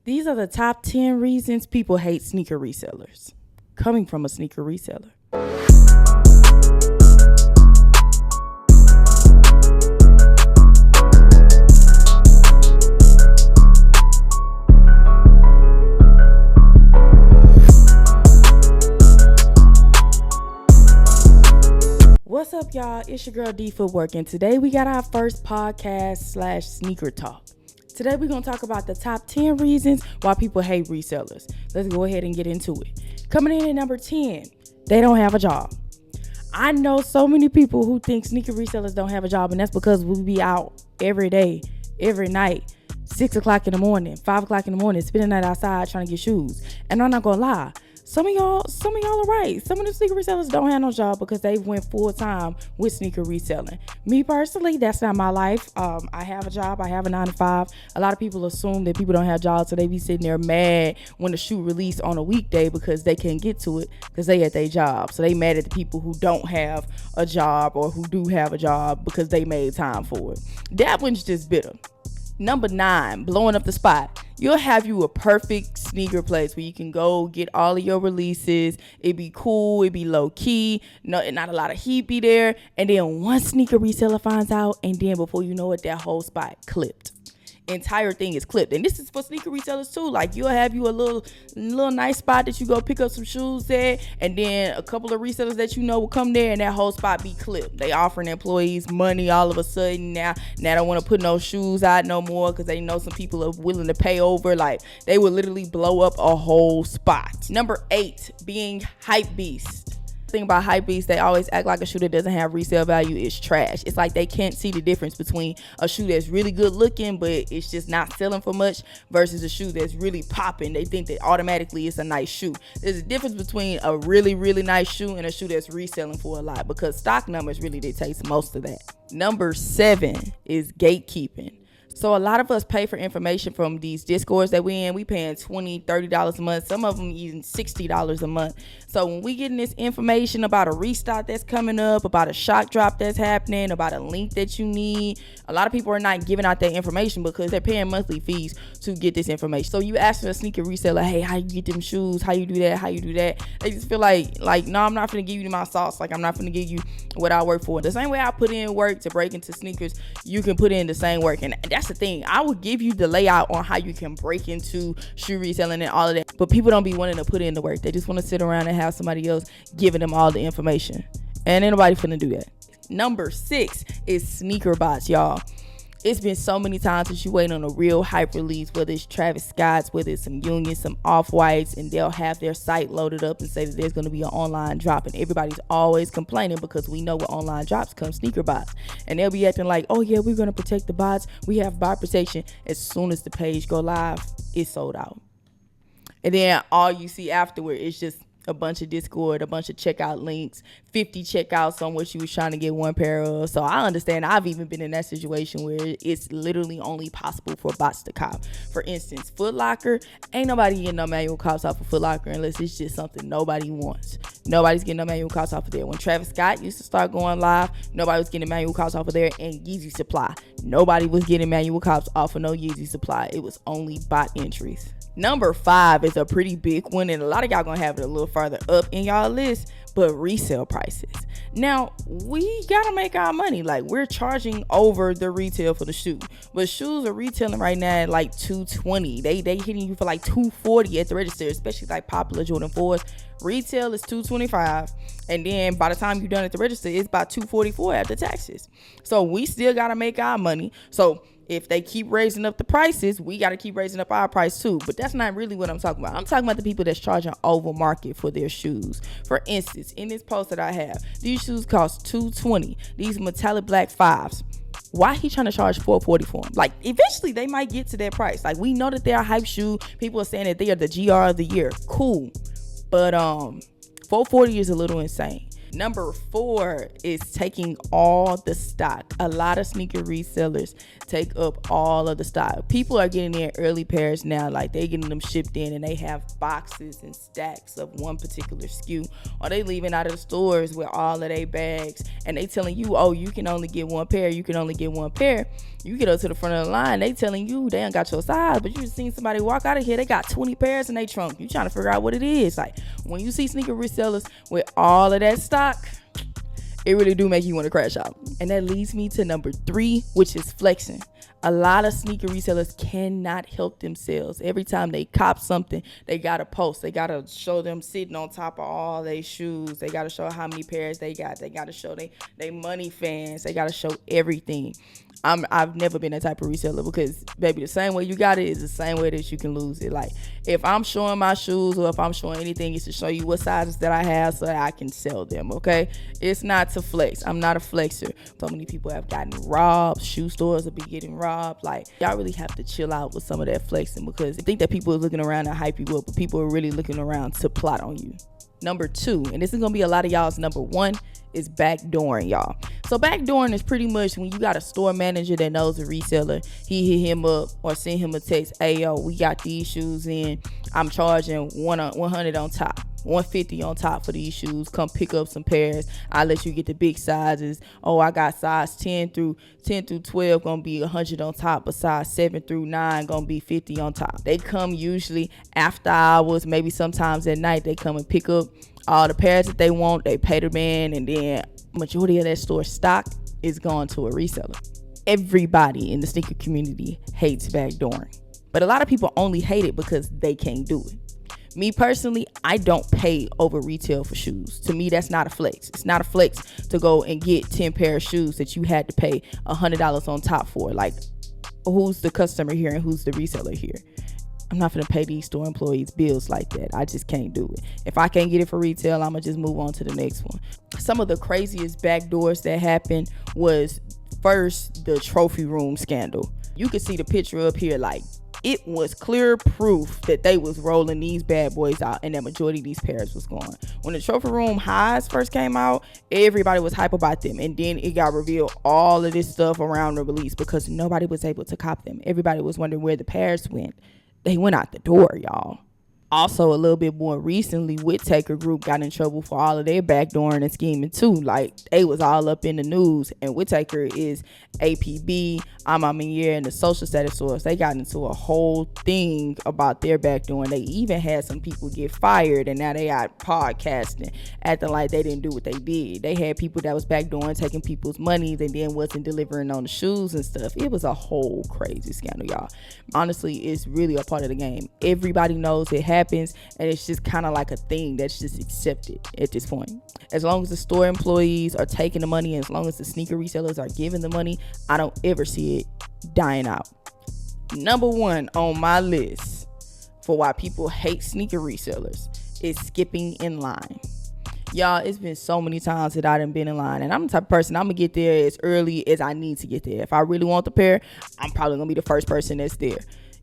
These are the top 10 reasons people hate sneaker resellers. Coming from a sneaker reseller. What's up, y'all? It's your girl D Footwork, and today we got our first podcast / sneaker talk. Today we're going to talk about the top 10 reasons why people hate resellers. Let's go ahead and get into it. Coming in at number 10, they don't have a job. I know so many people who think sneaker resellers don't have a job, and that's because we be out every day, every night, 6 o'clock in the morning, 5 o'clock in the morning, spending the night outside trying to get shoes. And I'm not going to lie. Some of y'all are right. Some of the sneaker resellers don't have no job because they went full time with sneaker reselling. Me personally, that's not my life. I have a job. I have a 9 to 5. A lot of people assume that people don't have jobs, so they be sitting there mad when the shoe release on a weekday because they can't get to it because they at their job. So they mad at the people who don't have a job or who do have a job because they made time for it. That one's just bitter. Number 9, blowing up the spot. You'll have you a perfect sneaker place where you can go get all of your releases. It'd be cool. It'd be low key. Not a lot of heat be there. And then one sneaker reseller finds out, and then before you know it, that whole spot clipped. Entire thing is clipped. And this is for sneaker resellers too. Like, you'll have you a little nice spot that you go pick up some shoes at, and then a couple of resellers that you know will come there, and that whole spot be clipped. They offering employees money all of a sudden. Now don't want to put no shoes out no more because they know some people are willing to pay over. Like, they would literally blow up a whole spot. Number 8, being hype beast. Thing about hype beasts, they always act like a shoe that doesn't have resale value is trash. It's like they can't see the difference between a shoe that's really good looking but it's just not selling for much versus a shoe that's really popping. They think that automatically it's a nice shoe. There's a difference between a really nice shoe and a shoe that's reselling for a lot, because stock numbers really dictates most of that. Number 7 is gatekeeping. So a lot of us pay for information from these Discords that we in. We paying $20, $30 a month. Some of them even $60 a month. So when we getting this information about a restock that's coming up, about a shock drop that's happening, about a link that you need, a lot of people are not giving out that information because they're paying monthly fees to get this information. So you ask a sneaker reseller, hey, how you get them shoes? How you do that? How you do that? They just feel like, no, I'm not going to give you my sauce. Like, I'm not going to give you what I work for. The same way I put in work to break into sneakers, you can put in the same work. And that's the thing. I would give you the layout on how you can break into shoe reselling and all of that, but people don't be wanting to put in the work. They just want to sit around and have somebody else giving them all the information, and ain't nobody finna do that. Number 6 is sneaker bots, y'all. It's been so many times since you wait on a real hype release, whether it's Travis Scott's, whether it's some Union, some Off-Whites, and they'll have their site loaded up and say that there's going to be an online drop, and everybody's always complaining because we know with online drops come sneaker bots, and they'll be acting like, oh yeah, we're going to protect the bots, we have bot protection. As soon as the page go live, it's sold out, and then all you see afterward is just a bunch of Discord, a bunch of checkout links, 50 checkouts on what you was trying to get one pair of. So I understand. I've even been in that situation where it's literally only possible for bots to cop. For instance, Foot Locker, ain't nobody getting no manual cops off of Foot Locker unless it's just something nobody wants. Nobody's getting no manual cops off of there. When Travis Scott used to start going live, nobody was getting manual cops off of there. And Yeezy Supply, nobody was getting manual cops off of no Yeezy Supply. It was only bot entries. Number 5 is a pretty big one, and a lot of y'all gonna have it a little farther up in y'all list, but resale prices. Now, we gotta make our money. Like, we're charging over the retail for the shoe, but shoes are retailing right now at like $220. They hitting you for like $240 at the register, especially like popular Jordan 4s. Retail is $225, and then by the time you're done at the register, it's about $244 after taxes. So we still gotta make our money. So if they keep raising up the prices, we got to keep raising up our price too. But that's not really what I'm talking about. I'm talking about the people that's charging over market for their shoes. For instance, in this post that I have, these shoes cost $220. These metallic black 5s. Why he trying to charge $440 for them? Like, eventually they might get to that price. Like, we know that they're a hype shoe. People are saying that they are the GR of the year. Cool. But $440 is a little insane. Number 4 is taking all the stock. A lot of sneaker resellers take up all of the stock. People are getting their early pairs now, like they getting them shipped in and they have boxes and stacks of one particular SKU, or they leaving out of the stores with all of their bags and they telling you, oh, you can only get one pair, you can only get one pair. You get up to the front of the line, they telling you they ain't got your size, but you just seen somebody walk out of here, they got 20 pairs in their trunk. You trying to figure out what it is. Like, when you see sneaker resellers with all of that stock, it really do make you want to crash out. And that leads me to number 3, which is flexing. A lot of sneaker resellers cannot help themselves. Every time they cop something, they got to post. They got to show them sitting on top of all their shoes. They got to show how many pairs they got. They got to show they money fans. They got to show everything. I've never been that type of reseller because, baby, the same way you got it is the same way that you can lose it. Like, if I'm showing my shoes or if I'm showing anything, it's to show you what sizes that I have so that I can sell them, okay? It's not to flex. I'm not a flexer. So many people have gotten robbed. Shoe stores will be getting robbed. Like, y'all really have to chill out with some of that flexing because I think that people are looking around to hype you up, but people are really looking around to plot on you. Number 2, and this is going to be a lot of y'all's number 1, is backdooring, y'all. So backdooring is pretty much when you got a store manager that knows a reseller. He hit him up or send him a text, hey, yo, we got these shoes in. I'm charging 100 on top, 150 on top for these shoes. Come pick up some pairs. I'll let you get the big sizes. Oh, I got size 10 through 12 gonna be 100 on top, but size 7 through 9 gonna be 50 on top. They come usually after hours, maybe sometimes at night. They come and pick up all the pairs that they want. They pay the man, and then majority of that store stock is gone to a reseller. Everybody in the sneaker community hates backdooring, but a lot of people only hate it because they can't do it. Me personally, I don't pay over retail for shoes. To me, that's not a flex. It's not a flex to go and get 10 pair of shoes that you had to pay $100 on top for. Like, who's the customer here and who's the reseller here? I'm not going to pay these store employees bills like that. I just can't do it. If I can't get it for retail, I'm going to just move on to the next one. Some of the craziest backdoors that happened was first the trophy room scandal. You can see the picture up here. Like, it was clear proof that they was rolling these bad boys out and that majority of these pairs was gone. When the trophy room highs first came out, everybody was hype about them. And then it got revealed all of this stuff around the release because nobody was able to cop them. Everybody was wondering where the pairs went. They went out the door, y'all. Also, a little bit more recently, Whittaker Group got in trouble for all of their backdooring and scheming too. Like, they was all up in the news. And Whittaker is APB, Amamier, and the social status source. They got into a whole thing about their backdooring. They even had some people get fired, and now they out podcasting, acting like they didn't do what they did. They had people that was backdooring, taking people's money, and then wasn't delivering on the shoes and stuff. It was a whole crazy scandal, y'all. Honestly, it's really a part of the game. Everybody knows it happens, and it's just kind of like a thing that's just accepted at this point. As long as the store employees are taking the money, and as long as the sneaker resellers are giving the money, I don't ever see it dying out. Number 1 on my list for why people hate sneaker resellers is skipping in line. Y'all, it's been so many times that I done been in line, and I'm the type of person, I'm gonna get there as early as I need to get there. If I really want the pair, I'm probably gonna be the first person that's there.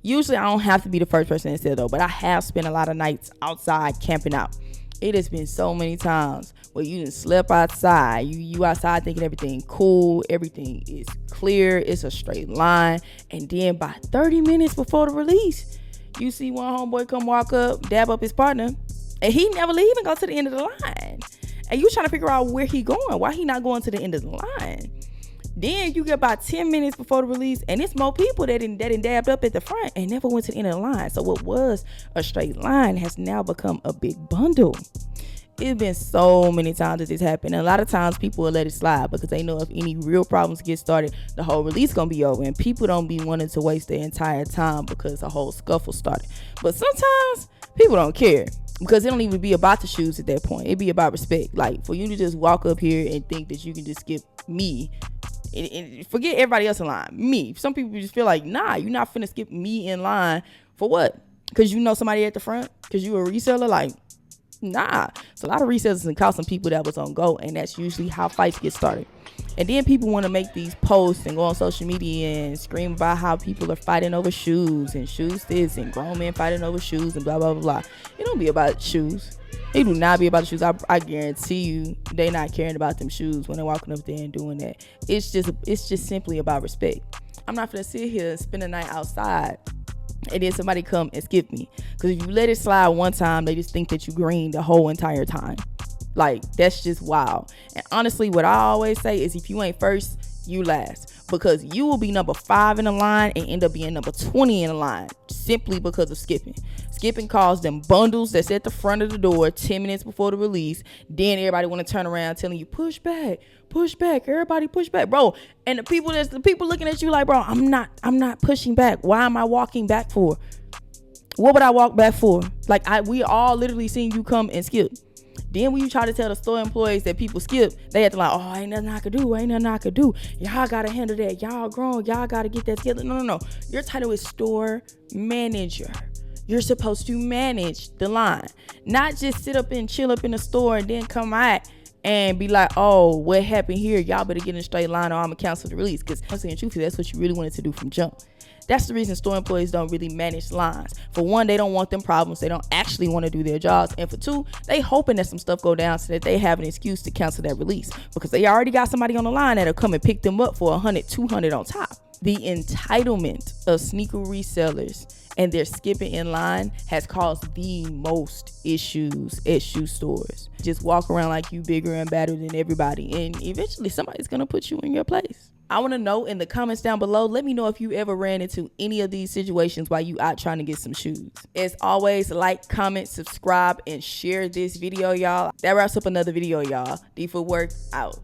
Usually I don't have to be the first person that's there though, but I have spent a lot of nights outside camping out. It has been so many times where you done slept outside. You outside thinking everything cool, everything is clear, it's a straight line, and then by 30 minutes before the release, you see one homeboy come walk up, dab up his partner, and he never leave and go to the end of the line. And you trying to figure out where he going, why he not going to the end of the line. Then you get about 10 minutes before the release, and it's more people that dabbed up at the front and never went to the end of the line. So what was a straight line has now become a big bundle. It's been so many times that this happened. And a lot of times people will let it slide because they know if any real problems get started, the whole release gonna be over. And people don't be wanting to waste their entire time because a whole scuffle started. But sometimes people don't care because it don't even be about the shoes at that point. It be about respect. Like, for you to just walk up here and think that you can just skip me and forget everybody else in line. Me. Some people just feel like, nah, you're not finna skip me in line for what? Because you know somebody at the front? Because you a reseller? Like, nah. So a lot of resellers and caught some people that was on go, and that's usually how fights get started. And then people want to make these posts and go on social media and scream about how people are fighting over shoes and shoes this and grown men fighting over shoes and blah, blah, blah, blah. It don't be about shoes. They do not be about the shoes. I guarantee you they not caring about them shoes when they're walking up there and doing that. It's just simply about respect. I'm not gonna sit here and spend the night outside and then somebody come and skip me. Because if you let it slide one time, they just think that you green the whole entire time. Like, that's just wild. And honestly, what I always say is if you ain't first, you last. Because you will be number 5 in the line and end up being number 20 in the line simply because of skipping. Skipping caused them bundles that's at the front of the door 10 minutes before the release. Then everybody want to turn around telling you, push back, everybody push back, bro. And the people looking at you like, bro, I'm not pushing back. Why am I walking back for? What would I walk back for? Like, we all literally seen you come and skip. Then when you try to tell the store employees that people skip, they have to like, oh, ain't nothing I could do. Y'all gotta handle that. Y'all grown. Y'all gotta get that together. No. Your title is store manager. You're supposed to manage the line, not just sit up and chill up in the store and then come out and be like, oh, what happened here? Y'all better get in a straight line or I'm gonna cancel the release. Because I'm saying truthfully, that's what you really wanted to do from jump. That's the reason store employees don't really manage lines. For one, they don't want them problems. They don't actually want to do their jobs. And for two, they hoping that some stuff go down so that they have an excuse to cancel that release. Because they already got somebody on the line that'll come and pick them up for 100, 200 on top. The entitlement of sneaker resellers and their skipping in line has caused the most issues at shoe stores. Just walk around like you bigger and better than everybody. And eventually somebody's going to put you in your place. I want to know in the comments down below, let me know if you ever ran into any of these situations while you out trying to get some shoes. As always, like, comment, subscribe, and share this video, y'all. That wraps up another video, y'all. D Footwork out.